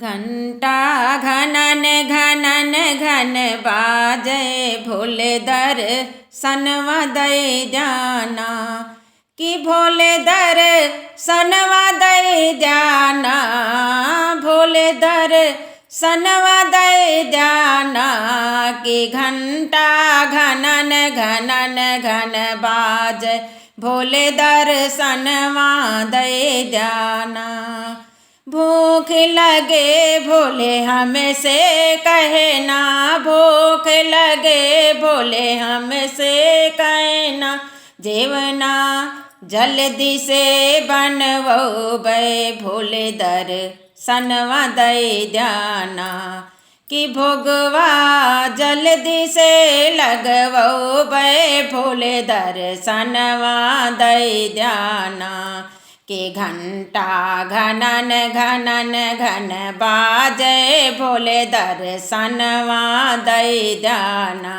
घंटा घनन घनन घन बाजे भोले दर्शनवा दई जाना कि भोले दर्शनवा दई जाना भोले दर्शनवा दई जाना कि घंटा घनन घनन घन बाजे भोले दर्शनवा दई जाना। भूख लगे भोले हमसे कहना भूख लगे भोले हमसे कहना जेवना जल्दी से बनवो बे भोले दर्शनवा दई जाना कि भोगवा जल्दी से लगवो बे भोले दर्शनवा दई जाना कि घंटा घनन घनन घन बाजे भोले दर्शनवा दई जाना।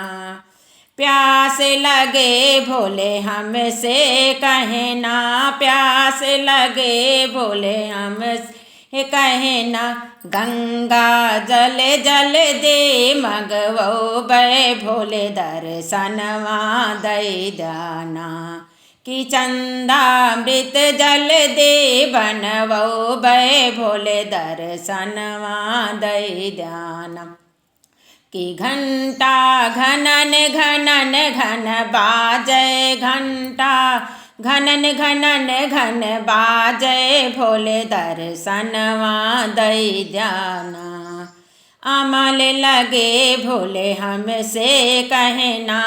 प्यास लगे भोले हमसे कहना प्यास लगे भोले हमसे कहना गंगा जल जल दे मगवो बे भोले दर्शनवा दई जाना कि चंदामृत जल दे बनवो बे भोले दर्शनवा दई जाना कि घंटा घनन घनन घन बाजे घंटा घनन घनन घन बाजे भोले दर्शनवा दई जाना। अमल लगे भोले हमसे कहना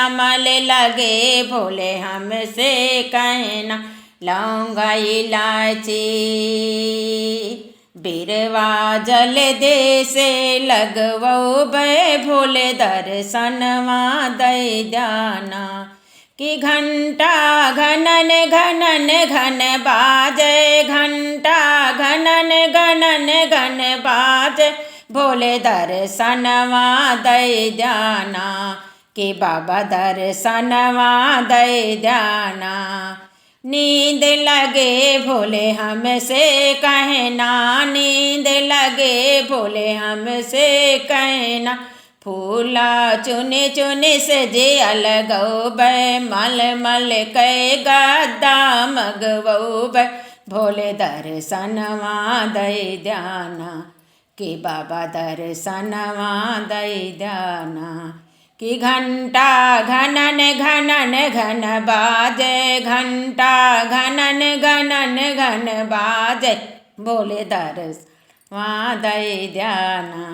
अमल लगे भोले हमसे कहना लौंग इलायची बिरवा जल दे से लगवो बे भोले दर्शनवा दई जाना कि घंटा घनन घनन घन बाजे घंटा घनन घनन घन बाजे भोले दर्शनवा दई जाना कि बाबा दर्शनवा दई जाना। नींद लगे भोले हमसे कहना नींद लगे भोले हमसे कहना फूला चुने चुने से जे अलगो बे मल मल कै गद्दा मगवो बे भोले दर्शनवा दई जाना कि बाबा दर्शनवा दई जाना कि घंटा घनन घनन घन बाजे घंटा घनन घनन घन बाजे भोले दर्शनवा दई जाना।